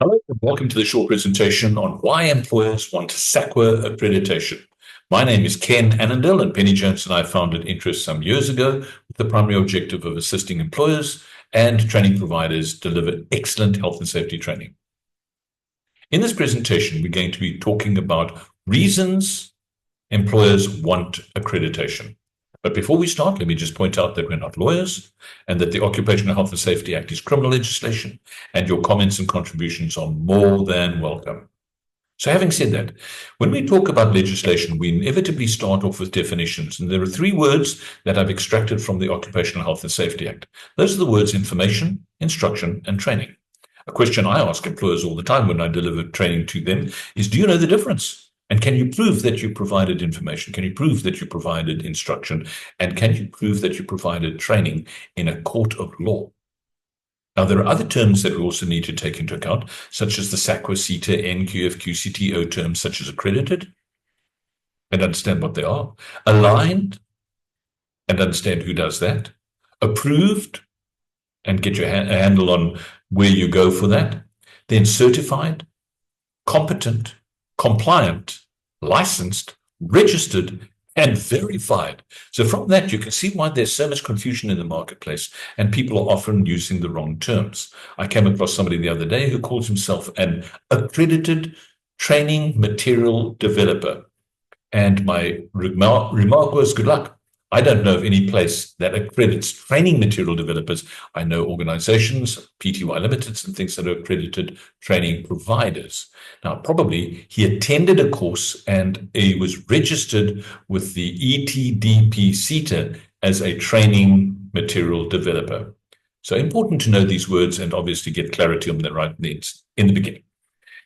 Hello, and welcome to the short presentation on why employers want SAQA accreditation. My name is Ken Annandale, and Penny Jones and I founded INTRA some years ago with the primary objective of assisting employers and training providers deliver excellent health and safety training. In this presentation, we're going to be talking about reasons employers want accreditation. But before we start, let me just point out that we're not lawyers and that the Occupational Health and Safety Act is criminal legislation, and your comments and contributions are more than welcome. So having said that, when we talk about legislation, we inevitably start off with definitions, and there are three words that I've extracted from the Occupational Health and Safety Act. Those are the words information, instruction, and training. A question I ask employers all the time when I deliver training to them is, do you know the difference? And can you prove that you provided information? Can you prove that you provided instruction? And can you prove that you provided training in a court of law? Now, there are other terms that we also need to take into account, such as the SAQA, CETA, NQF, QCTO terms, such as accredited, and understand what they are, aligned, and understand who does that, approved, and get your handle on where you go for that, then certified, competent, compliant, licensed, registered, and verified. So from that, you can see why there's so much confusion in the marketplace, and people are often using the wrong terms. I came across somebody the other day who calls himself an accredited training material developer. And my remark was, good luck. I don't know of any place that accredits training material developers. I know organizations, PTY Limiteds, and things that are accredited training providers. Now, probably he attended a course and he was registered with the ETDP CETA as a training material developer. So important to know these words and obviously get clarity on the right needs in the beginning.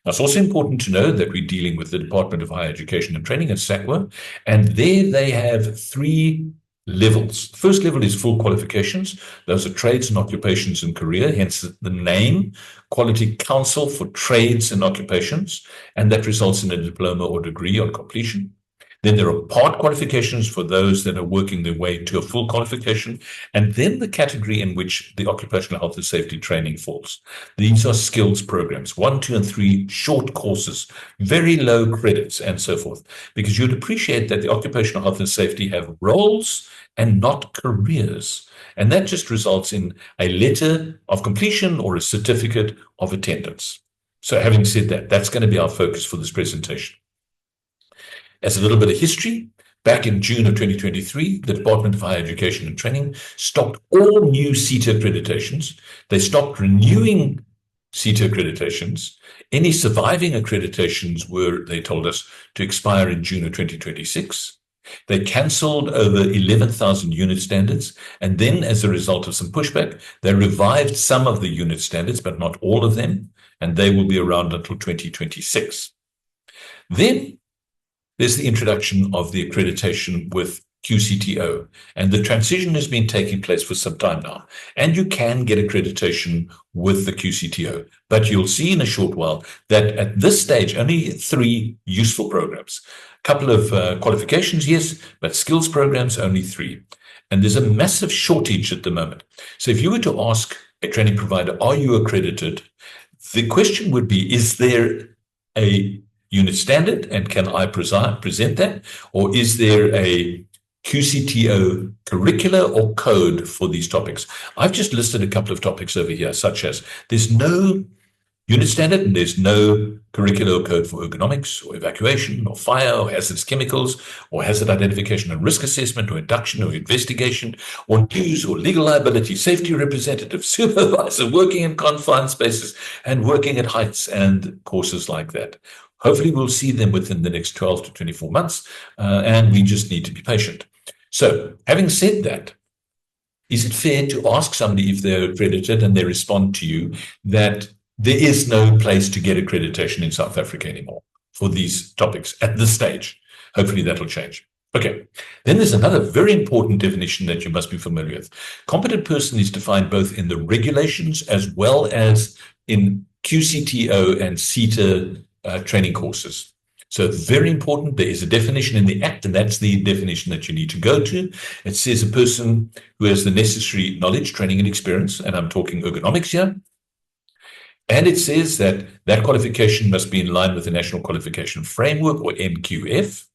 Now, it's also important to know that we're dealing with the Department of Higher Education and Training at SAQA, and there they have three levels. The first level is full qualifications. Those are trades and occupations and career, hence the name, Quality Council for Trades and Occupations, and that results in a diploma or degree on completion. Then there are part qualifications for those that are working their way to a full qualification, and then the category in which the occupational health and safety training falls. These are skills programs, 1, 2, and 3 short courses, very low credits, and so forth, because you'd appreciate that the occupational health and safety have roles and not careers. And that just results in a letter of completion or a certificate of attendance. So having said that, that's going to be our focus for this presentation. As a little bit of history, back in June of 2023, the Department of Higher Education and Training stopped all new CETA accreditations. They stopped renewing CETA accreditations. Any surviving accreditations were, they told us, to expire in June of 2026. They cancelled over 11,000 unit standards, and then as a result of some pushback, they revived some of the unit standards, but not all of them, and they will be around until 2026. Then there's the introduction of the accreditation with QCTO, and the transition has been taking place for some time now. And you can get accreditation with the QCTO, but you'll see in a short while that at this stage, only 3 useful programs. A couple of qualifications, yes, but skills programs, only 3. And there's a massive shortage at the moment. So if you were to ask a training provider, are you accredited? The question would be, is there a unit standard, and can I present that? Or is there a QCTO curricula or code for these topics? I've just listed a couple of topics over here, such as there's no unit standard and there's no curricula or code for ergonomics or evacuation or fire or hazardous chemicals or hazard identification and risk assessment or induction or investigation or news or legal liability, safety representative, supervisor, working in confined spaces and working at heights and courses like that. Hopefully, we'll see them within the next 12 to 24 months, and we just need to be patient. So, having said that, is it fair to ask somebody if they're accredited and they respond to you that there is no place to get accreditation in South Africa anymore for these topics at this stage? Hopefully, that'll change. Okay, then there's another very important definition that you must be familiar with. Competent person is defined both in the regulations as well as in QCTO and CETA training courses. So very important, there is a definition in the Act, and that's the definition that you need to go to. It says a person who has the necessary knowledge, training, and experience, and I'm talking ergonomics here, And it says that that qualification must be in line with the National Qualification Framework, or NQF.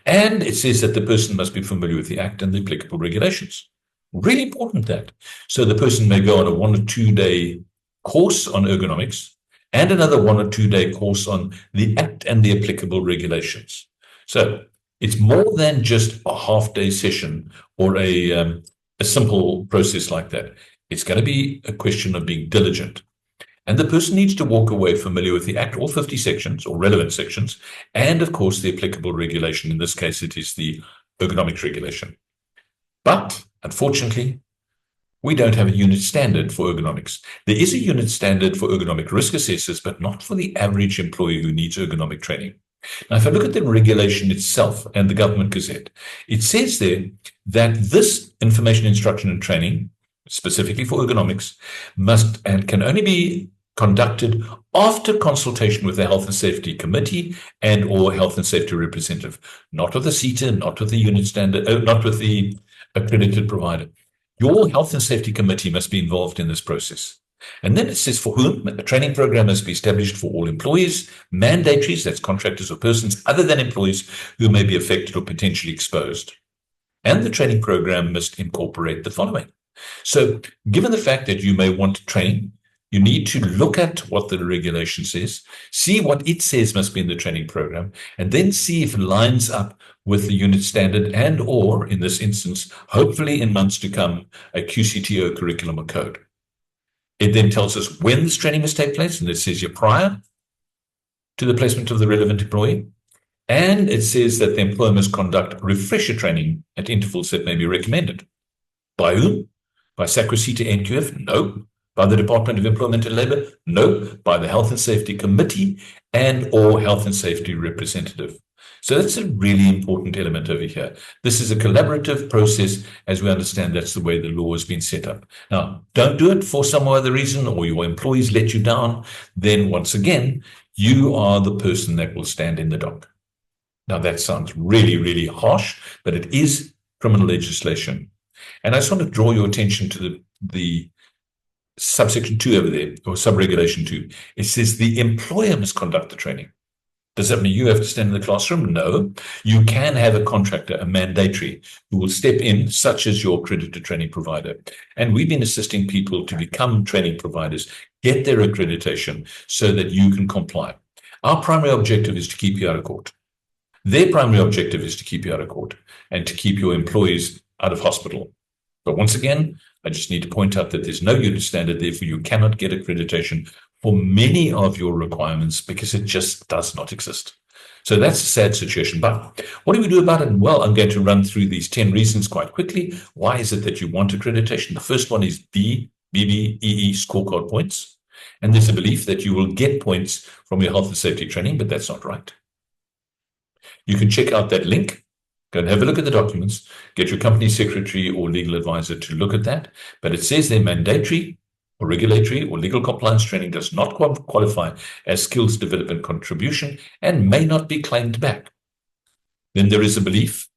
And it says that the person must be familiar with the Act and the applicable regulations. Really important that. So the person may go on a 1 or 2 day course on ergonomics and another 1 or 2 day course on the Act and the applicable regulations. So it's more than just a half-day session or a simple process like that. It's going to be a question of being diligent. And the person needs to walk away familiar with the Act, all 50 sections or relevant sections, and of course the applicable regulation. In this case, it is the ergonomics regulation. But unfortunately, we don't have a unit standard for ergonomics. There is a unit standard for ergonomic risk assessors, but not for the average employee who needs ergonomic training. Now, if I look at the regulation itself and the Government Gazette, it says there that this information, instruction, and training, specifically for ergonomics, must and can only be conducted after consultation with the Health and Safety Committee and or Health and Safety representative, not with the CETA, not with the unit standard, not with the accredited provider. Your Health and Safety Committee must be involved in this process. And then it says for whom a training program must be established for all employees, mandatories, that's contractors or persons other than employees who may be affected or potentially exposed. And the training program must incorporate the following. So given the fact that you may want training, you need to look at what the regulation says, see what it says must be in the training program, and then see if it lines up with the unit standard and or, in this instance, hopefully in months to come, a QCTO curriculum or code. It then tells us when this training must take place, and it says you're prior to the placement of the relevant employee. And it says that the employer must conduct refresher training at intervals that may be recommended. By whom? By SACWA CETA NQF? No. By the Department of Employment and Labour? No. By the Health and Safety Committee and or Health and Safety representative. So that's a really important element over here. This is a collaborative process. As we understand, that's the way the law has been set up. Now, don't do it for some other reason or your employees let you down. Then once again, you are the person that will stand in the dock. Now, that sounds really, really harsh, but it is criminal legislation. And I just want to draw your attention to the subsection 2 over there, or subregulation 2. It says the employer must conduct the training. Does that mean you have to stand in the classroom? No. You can have a contractor, a mandatory, who will step in, such as your accredited training provider. And we've been assisting people to become training providers, get their accreditation so that you can comply. Our primary objective is to keep you out of court. Their primary objective is to keep you out of court and to keep your employees out of hospital. But once again, I just need to point out that there's no unit standard, therefore you cannot get accreditation for many of your requirements because it just does not exist. So that's a sad situation. But what do we do about it? Well, I'm going to run through these 10 reasons quite quickly. Why is it that you want accreditation? The first one is BBEE scorecard points. And there's a belief that you will get points from your health and safety training, but that's not right. You can check out that link. Go and have a look at the documents, get your company secretary or legal advisor to look at that. But it says they're mandatory or regulatory or legal compliance training does not qualify as skills development contribution and may not be claimed back. Then there is a belief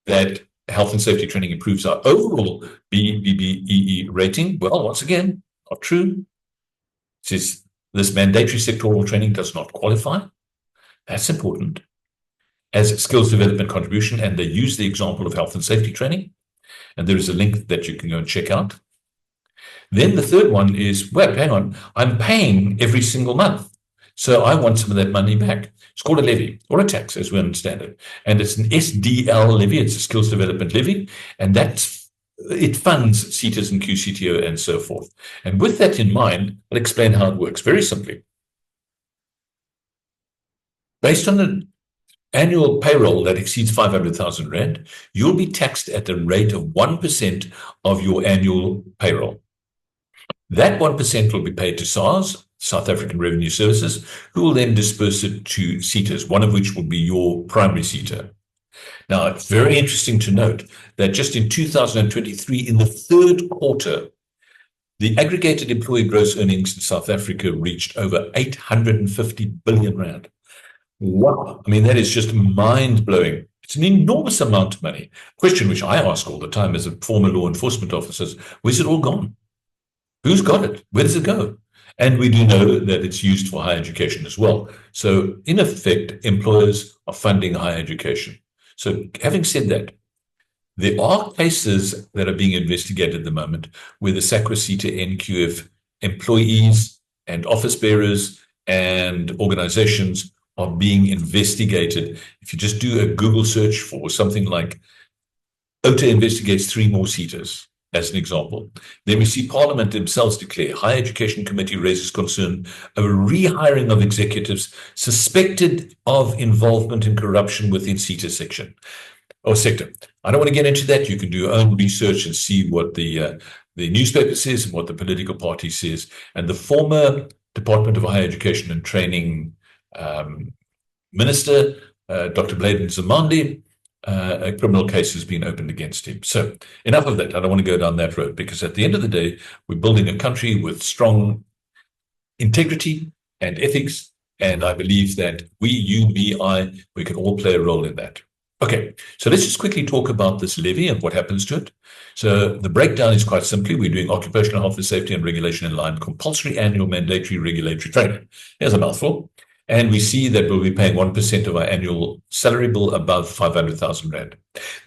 that health and safety training improves our overall BBEE rating. Well, once again, not true. It says this mandatory sectoral training does not qualify. That's important. As skills development contribution, and they use the example of health and safety training. And there is a link that you can go and check out. Then the third one is, well, hang on, I'm paying every single month. So I want some of that money back. It's called a levy or a tax, as we understand it. And it's an SDL levy, it's a skills development levy, and it funds CETAs and QCTO and so forth. And with that in mind, I'll explain how it works very simply. Based on the annual payroll that exceeds 500,000 Rand, you'll be taxed at the rate of 1% of your annual payroll. That 1% will be paid to SARS, South African Revenue Services, who will then disperse it to CETAs, one of which will be your primary CETA. Now, it's very interesting to note that just in 2023, in the third quarter, the aggregated employee gross earnings in South Africa reached over 850 billion Rand. Wow. I mean, that is just mind-blowing. It's an enormous amount of money. Question which I ask all the time as a former law enforcement officer is, where's it all gone? Who's got it? Where does it go? And we do know that it's used for higher education as well. So in effect, employers are funding higher education. So having said that, there are cases that are being investigated at the moment where the SACWA CETA NQF employees and office bearers and organizations are being investigated. If you just do a Google search for something like OTA investigates 3 more CETAs, as an example, then we see Parliament themselves declare Higher Education Committee raises concern over rehiring of executives suspected of involvement in corruption within CETA section or sector. I don't want to get into that. You can do your own research and see what the newspaper says and what the political party says. And the former Department of Higher Education and Training Minister, Dr. Bladen Zamandi, a criminal case has been opened against him. So enough of that. I don't want to go down that road, because at the end of the day, we're building a country with strong integrity and ethics. And I believe that we, you, me, we can all play a role in that. Okay, so let's just quickly talk about this levy and what happens to it. So the breakdown is quite simply, we're doing occupational health and safety and regulation in line, compulsory annual mandatory regulatory training. Here's a mouthful. And we see that we'll be paying 1% of our annual salary bill above 500,000 Rand.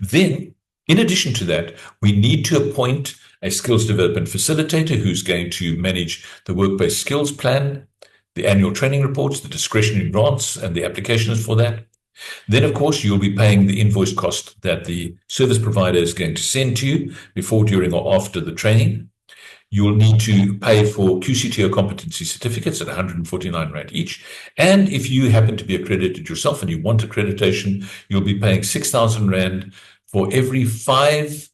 Then, in addition to that, we need to appoint a skills development facilitator who's going to manage the work-based skills plan, the annual training reports, the discretionary grants, and the applications for that. Then, of course, you'll be paying the invoice cost that the service provider is going to send to you before, during, or after the training. You will need to pay for QCTO competency certificates at 149 Rand each. And if you happen to be accredited yourself and you want accreditation, you'll be paying 6,000 Rand for every 5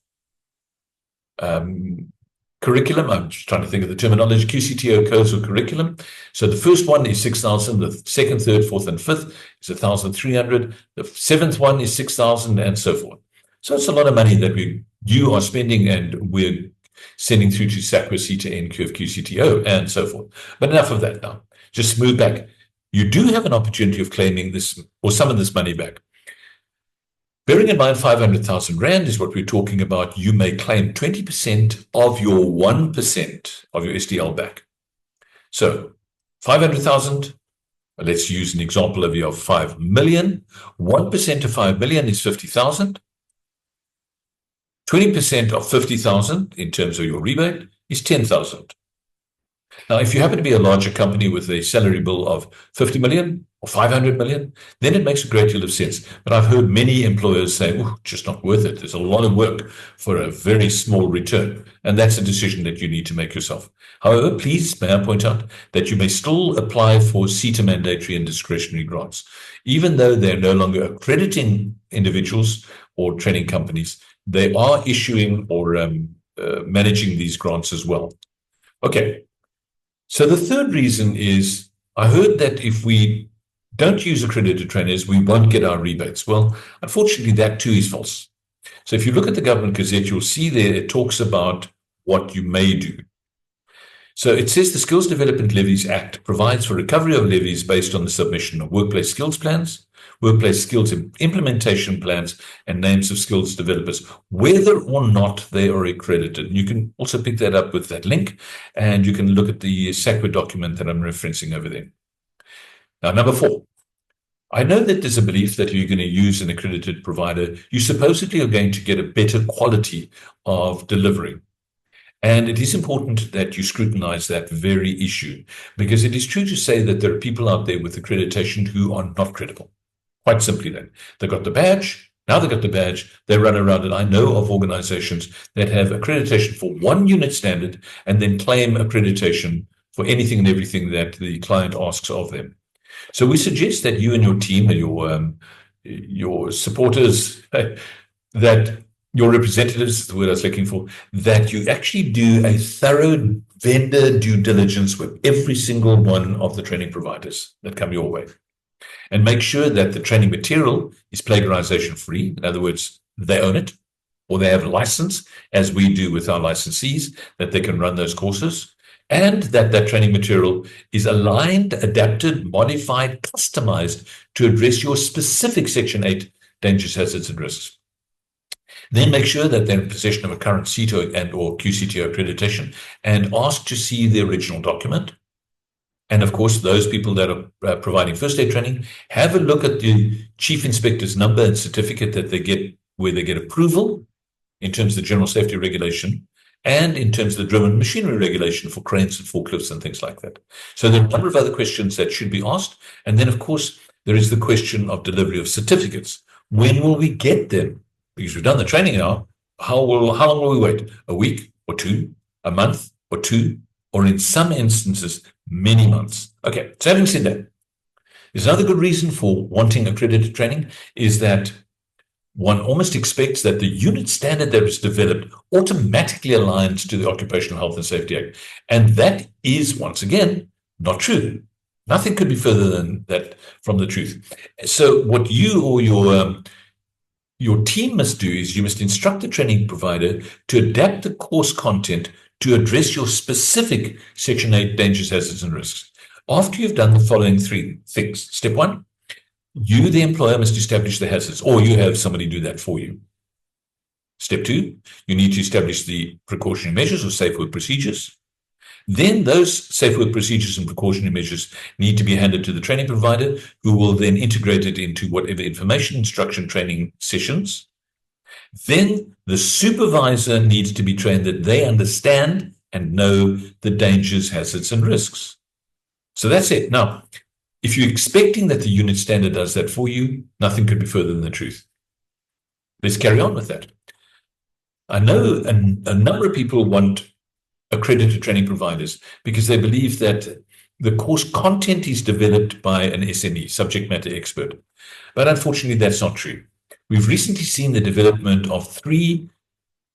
curriculum. I'm just trying to think of the terminology, QCTO codes or curriculum. So the first one is 6,000, the second, third, fourth, and fifth is 1,300. The 7th one is 6,000, and so forth. So it's a lot of money that you are spending, and we're sending through to SACWA CETA NQF QCTO and so forth. But enough of that now. Just move back. You do have an opportunity of claiming this or some of this money back. Bearing in mind 500,000 Rand is what we're talking about, you may claim 20% of your 1% of your SDL back. So 500,000, let's use an example of your 5 million. 1% of 5 million is 50,000. 20% of 50,000 in terms of your rebate is 10,000. Now, if you happen to be a larger company with a salary bill of 50 million or 500 million, then it makes a great deal of sense. But I've heard many employers say, oh, just not worth it. There's a lot of work for a very small return. And that's a decision that you need to make yourself. However, please, may I point out that you may still apply for CETA mandatory and discretionary grants, even though they're no longer accrediting individuals or training companies. They are issuing or managing these grants as well. Okay. So the third reason is, I heard that if we don't use accredited trainers, we won't get our rebates. Well, unfortunately, that too is false. So if you look at the Government Gazette, you'll see there it talks about what you may do. So it says the Skills Development Levies Act provides for recovery of levies based on the submission of workplace skills plans, workplace skills implementation plans, and names of skills developers, whether or not they are accredited. You can also pick that up with that link, and you can look at the SACWA document that I'm referencing over there. Now, number 4. I know that there's a belief that you're going to use an accredited provider, you supposedly are going to get a better quality of delivery. And it is important that you scrutinize that very issue, because it is true to say that there are people out there with accreditation who are not credible. Quite simply then. They've got the badge. Now they've got the badge. They run around, and I know of organizations that have accreditation for one unit standard and then claim accreditation for anything and everything that the client asks of them. So we suggest that you and your team and your supporters, that your representatives is the word I was looking for, that you actually do a thorough vendor due diligence with every single one of the training providers that come your way. And make sure that the training material is plagiarization free. In other words, they own it, or they have a license, as we do with our licensees, that they can run those courses, and that that training material is aligned, adapted, modified, customized to address your specific Section 8 dangers, hazards, and risks. Then make sure that they're in possession of a current CETA and or QCTO accreditation, and ask to see the original document. And of course, those people that are providing first aid training, have a look at the chief inspector's number and certificate that they get, where they get approval in terms of the general safety regulation and in terms of the driven machinery regulation for cranes and forklifts and things like that. So there are a number of other questions that should be asked. And then, of course, there is the question of delivery of certificates. When will we get them? Because we've done the training now. How long will we wait? A week or two? A month or two? Or in some instances, many months. Okay, so having said that, there's another good reason for wanting accredited training is that one almost expects that the unit standard that is developed automatically aligns to the Occupational Health and Safety Act. And that is, once again, not true. Nothing could be further than that from the truth. So what you or your team must do is you must instruct the training provider to adapt the course content to address your specific Section 8 dangers, hazards, and risks. After you've done the following three things. Step one, you, the employer, must establish the hazards, or you have somebody do that for you. Step two, you need to establish the precautionary measures or safe work procedures. Then those safe work procedures and precautionary measures need to be handed to the training provider, who will then integrate it into whatever information, instruction, training sessions. Then the supervisor needs to be trained that they understand and know the dangers, hazards, and risks. So that's it. Now, if you're expecting that the unit standard does that for you, nothing could be further than the truth. Let's carry on with that. I know a number of people want accredited training providers because they believe that the course content is developed by an SME, subject matter expert. But unfortunately, that's not true. We've recently seen the development of 3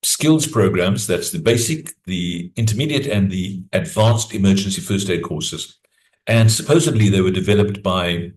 skills programs. That's the basic, the intermediate, and the advanced emergency first aid courses. And supposedly they were developed by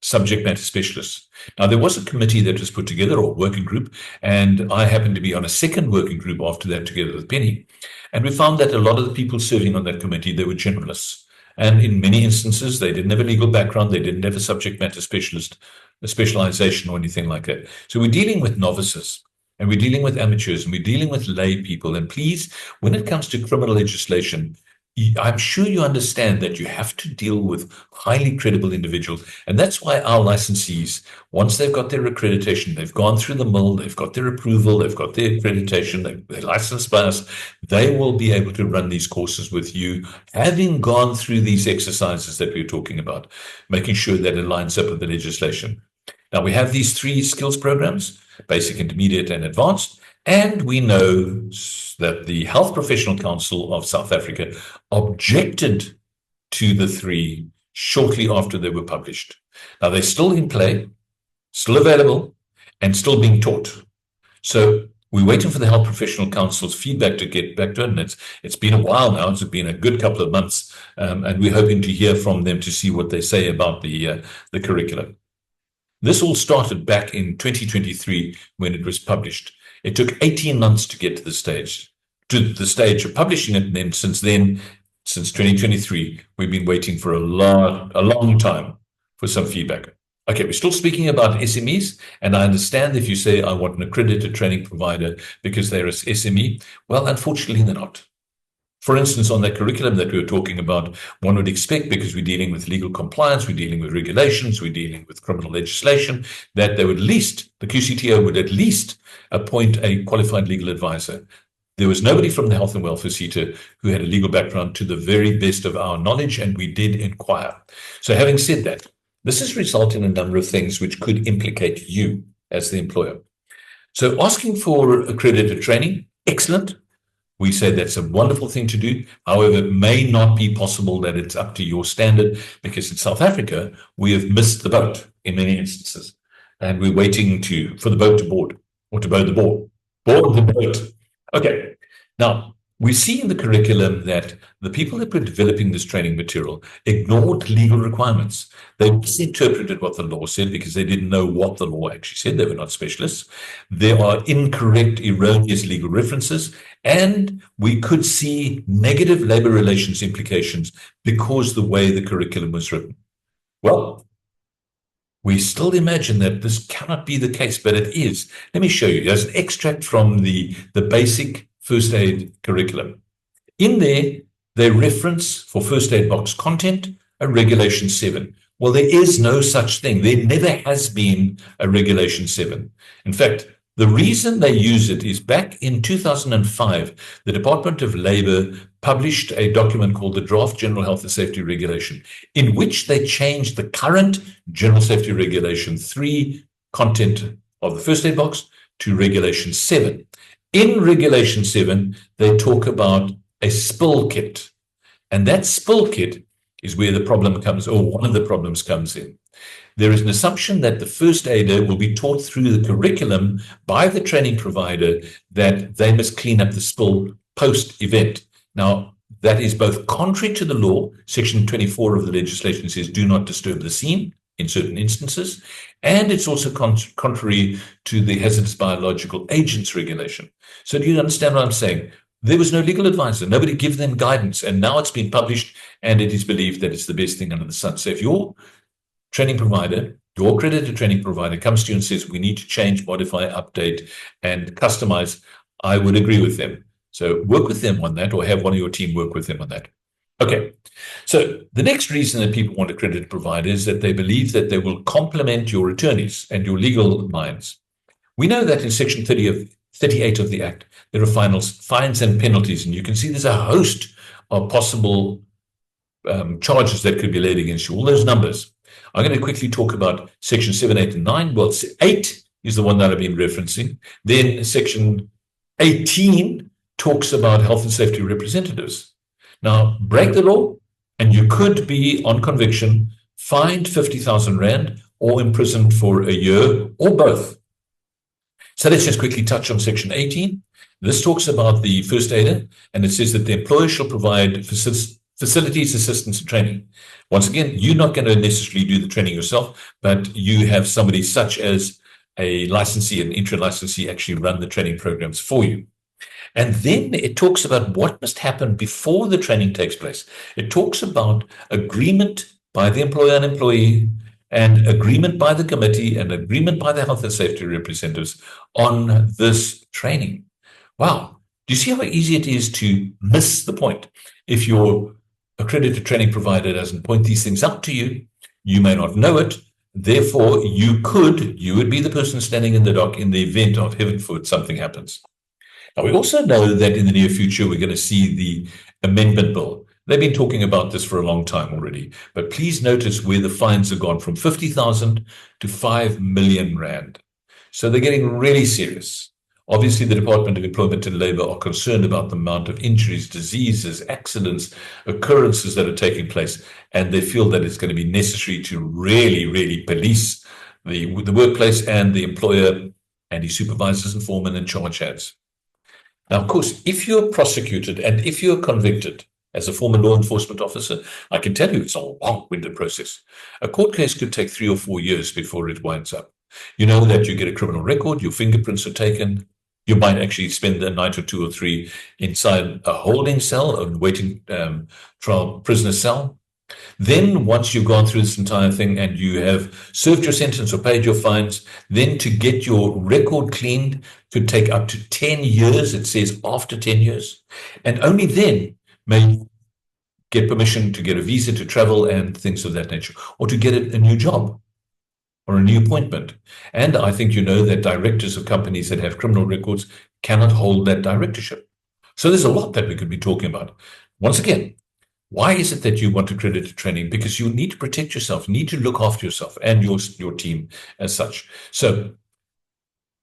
subject matter specialists. Now, there was a committee that was put together, or working group, and I happened to be on a second working group after that together with Penny. And we found that a lot of the people serving on that committee, they were generalists. And in many instances, they didn't have a legal background, they didn't have a subject matter specialist, a specialization or anything like that. So we're dealing with novices, and we're dealing with amateurs, and we're dealing with lay people. And please, when it comes to criminal legislation, I'm sure you understand that you have to deal with highly credible individuals. And that's why our licensees, once they've got their accreditation, they've gone through the mill, they've got their approval, they've got their accreditation, they're licensed by us, they will be able to run these courses with you, having gone through these exercises that we're talking about, making sure that it lines up with the legislation. Now, we have these 3 skills programs, basic, intermediate, and advanced. And we know that the Health Professional Council of South Africa objected to the 3 shortly after they were published. Now, they're still in play, still available, and still being taught. So we're waiting for the Health Professional Council's feedback to get back to it. And it's been a while now. It's been a good couple of months. And we're hoping to hear from them to see what they say about the curriculum. This all started back in 2023 when it was published. It took 18 months to get to the stage of publishing it. And then, since 2023, we've been waiting for a long time for some feedback. Okay, we're still speaking about SMEs, and I understand if you say, I want an accredited training provider because they're an SME. Well, unfortunately, they're not. For instance, on that curriculum that we were talking about, one would expect, because we're dealing with legal compliance, we're dealing with regulations, we're dealing with criminal legislation, that they would the QCTO would at least appoint a qualified legal advisor. There was nobody from the health and welfare sector who had a legal background, to the very best of our knowledge, and we did inquire. So having said that, this has resulted in a number of things which could implicate you as the employer. So asking for accredited training, excellent. We say that's a wonderful thing to do. However, it may not be possible that it's up to your standard, because in South Africa, we have missed the boat in many instances. And we're waiting for the boat to board, or to board the board. Board the boat. Okay. Now, we see in the curriculum that the people that were developing this training material ignored legal requirements. They misinterpreted what the law said because they didn't know what the law actually said. They were not specialists. There are incorrect, erroneous legal references, and we could see negative labor relations implications because the way the curriculum was written. Well, we still imagine that this cannot be the case, but it is. Let me show you. There's an extract from the basic first aid curriculum. In there, They reference for first aid box content a Regulation 7. Well, there is no such thing. There never has been a Regulation 7. In fact, the reason they use it is back in 2005, the Department of Labor published a document called the Draft General Health and Safety Regulation, in which they changed the current General Safety Regulation 3 content of the first aid box to Regulation 7. In Regulation 7, they talk about a spill kit. And that spill kit is where the problem comes, or one of the problems comes in. There is an assumption that the first aider will be taught through the curriculum by the training provider that they must clean up the spill post-event. Now, that is both contrary to the law. Section 24 of the legislation says do not disturb the scene in certain instances, and it's also contrary to the hazardous biological agents regulation. So do you understand what I'm saying? There was no legal advisor. Nobody gave them guidance, and now it's been published, and it is believed that it's the best thing under the sun. So if your training provider, your accredited training provider comes to you and says, we need to change, modify, update, and customize, I would agree with them. So work with them on that, or have one of your team work with them on that. Okay, so the next reason that people want accredited providers is that they believe that they will complement your attorneys and your legal minds. We know that in Section 38 of the Act, there are fines and penalties, and you can see there's a host of possible charges that could be laid against you, all those numbers. I'm going to quickly talk about Section 7, 8, and 9. Well, 8 is the one that I've been referencing. Then Section 18 talks about health and safety representatives. Now, break the law, and you could be, on conviction, fined 50,000 Rand or imprisoned for a year, or both. So let's just quickly touch on Section 18. This talks about the first aider, and it says that the employer shall provide facilities, assistance, and training. Once again, you're not going to necessarily do the training yourself, but you have somebody such as a licensee, an INTRA licensee, actually run the training programs for you. And then it talks about what must happen before the training takes place. It talks about agreement by the employer and employee, and agreement by the committee, and agreement by the health and safety representatives on this training. Wow. Do you see how easy it is to miss the point? If your accredited training provider doesn't point these things out to you, you may not know it. Therefore, you would be the person standing in the dock in the event of, heaven forbid, something happens. Now, we also know that in the near future, we're going to see the amendment bill. They've been talking about this for a long time already, but please notice where the fines have gone from 50,000 to 5 million Rand. So they're getting really serious. Obviously, the Department of Employment and Labor are concerned about the amount of injuries, diseases, accidents, occurrences that are taking place, and they feel that it's going to be necessary to really, really police the workplace and the employer and his supervisors and foremen and charge hands. Now, of course, if you're prosecuted and if you're convicted as a former law enforcement officer, I can tell you it's a long-winded process. A court case could take 3 or 4 years before it winds up. You know that you get a criminal record, your fingerprints are taken. You might actually spend a night or 2 or 3 inside a holding cell, a waiting trial prisoner cell. Then once you've gone through this entire thing and you have served your sentence or paid your fines, then to get your record cleaned could take up to 10 years. It says after 10 years. And only then may you get permission to get a visa to travel and things of that nature, or to get a new job or a new appointment. And I think you know that directors of companies that have criminal records cannot hold that directorship. So there's a lot that we could be talking about. Once again, why is it that you want accredited training? Because you need to protect yourself, need to look after yourself and your team as such. So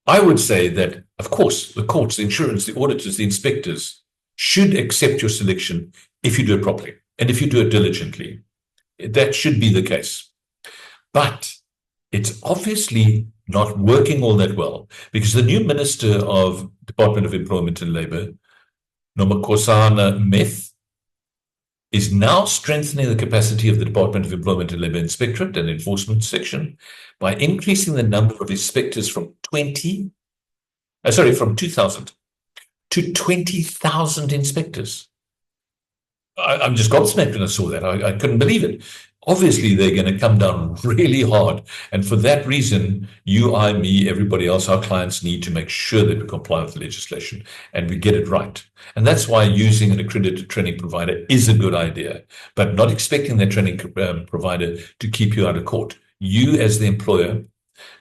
I would say that, of course, the courts, the insurance, the auditors, the inspectors should accept your selection if you do it properly and if you do it diligently. That should be the case. But it's obviously not working all that well, because the new Minister of Department of Employment and Labor, Nomakosana Meth, is now strengthening the capacity of the Department of Employment and Labor Inspectorate and Enforcement Section by increasing the number of inspectors from 2,000 to 20,000 inspectors. I'm just gobsmacked when I saw that. I couldn't believe it. Obviously, they're going to come down really hard. And for that reason, you, I, me, everybody else, our clients need to make sure that we comply with the legislation and we get it right. And that's why using an accredited training provider is a good idea, but not expecting that training provider to keep you out of court. You, as the employer,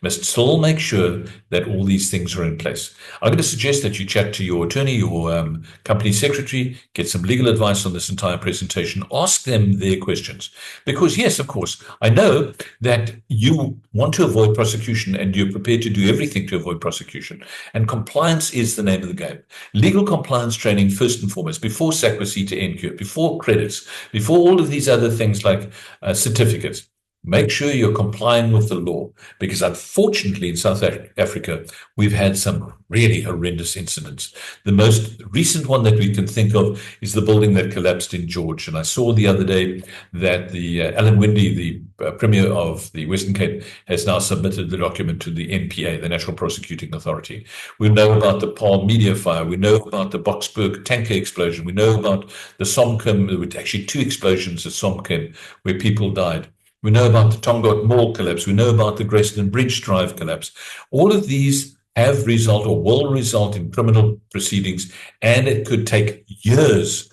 must still make sure that all these things are in place. I'm going to suggest that you chat to your attorney, your company secretary, get some legal advice on this entire presentation, ask them their questions. Because yes, of course, I know that you want to avoid prosecution and you're prepared to do everything to avoid prosecution. And compliance is the name of the game. Legal compliance training, first and foremost, before SACWA, CETA, NQ, before credits, before all of these other things like certificates. Make sure you're complying with the law, because unfortunately in South Africa, we've had some really horrendous incidents. The most recent one that we can think of is the building that collapsed in George. And I saw the other day that the Alan Winde, the Premier of the Western Cape, has now submitted the document to the NPA, the National Prosecuting Authority. We know about the Palm Media fire. We know about the Boksburg tanker explosion. We know about the Somkem, there were actually 2 explosions at Somkem where people died. We know about the Tongaat Mall collapse. We know about the Grayston Bridge Drive collapse. All of these have result or will result in criminal proceedings, and it could take years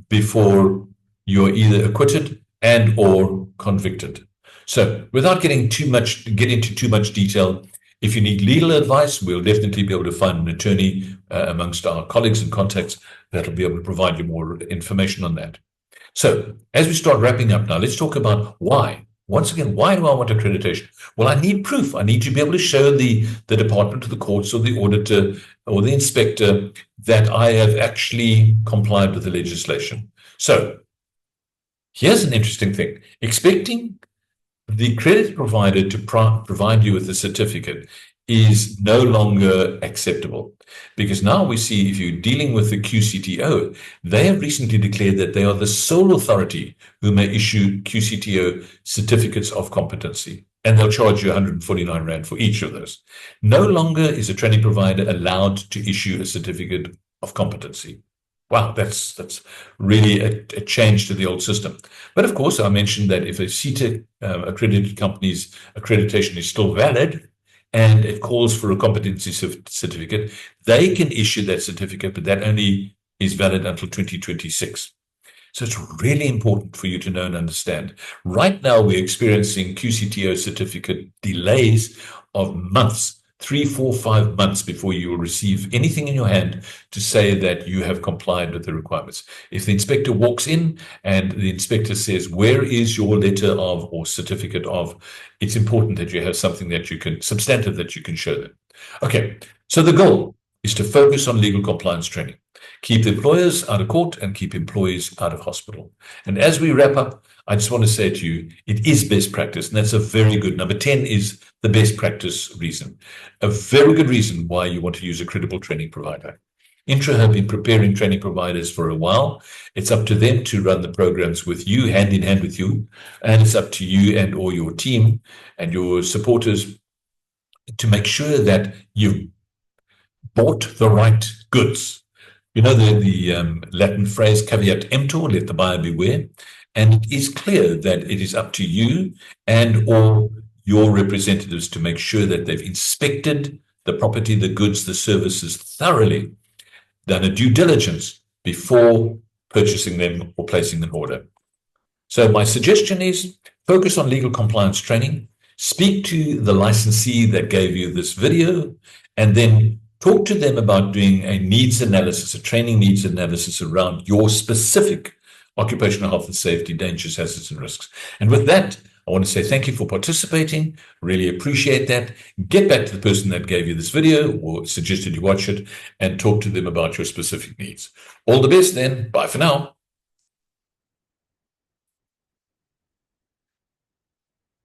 before you're either acquitted and or convicted. So without getting into too much detail, if you need legal advice, we'll definitely be able to find an attorney amongst our colleagues and contacts that'll be able to provide you more information on that. So as we start wrapping up now, let's talk about why. Once again, why do I want accreditation? Well, I need proof. I need to be able to show the department or the courts or the auditor or the inspector that I have actually complied with the legislation. So here's an interesting thing. Expecting the accredited provider to provide you with a certificate is no longer acceptable, because now we see, if you're dealing with the QCTO, they have recently declared that they are the sole authority who may issue QCTO certificates of competency, and they'll charge you 149 Rand for each of those. No longer is a training provider allowed to issue a certificate of competency. Wow, that's really a change to the old system. But of course, I mentioned that if a CETA accredited company's accreditation is still valid, and it calls for a competency certificate, they can issue that certificate, but that only is valid until 2026. So it's really important for you to know and understand. Right now, we're experiencing QCTO certificate delays of months, 3, 4, 5 months before you will receive anything in your hand to say that you have complied with the requirements. If the inspector walks in and the inspector says, where is your letter of or certificate of, it's important that you have something that you can, substantive, that you can show them. Okay, so the goal is to focus on legal compliance training. Keep employers out of court and keep employees out of hospital. And as we wrap up, I just want to say to you, it is best practice, and that's a very good. Number 10 is the best practice reason. A very good reason why you want to use a credible training provider. INTRA have been preparing training providers for a while. It's up to them to run the programs with you, hand in hand with you, and it's up to you and or your team and your supporters to make sure that you've bought the right goods. You know the Latin phrase, caveat emptor, let the buyer beware. And it is clear that it is up to you and or your representatives to make sure that they've inspected the property, the goods, the services thoroughly, done a due diligence before purchasing them or placing an order. So my suggestion is focus on legal compliance training, speak to the licensee that gave you this video, and then talk to them about doing a needs analysis, a training needs analysis around your specific occupational health and safety, dangers, hazards, and risks. And with that, I want to say thank you for participating. Really appreciate that. Get back to the person that gave you this video or suggested you watch it and talk to them about your specific needs. All the best then. Bye for now.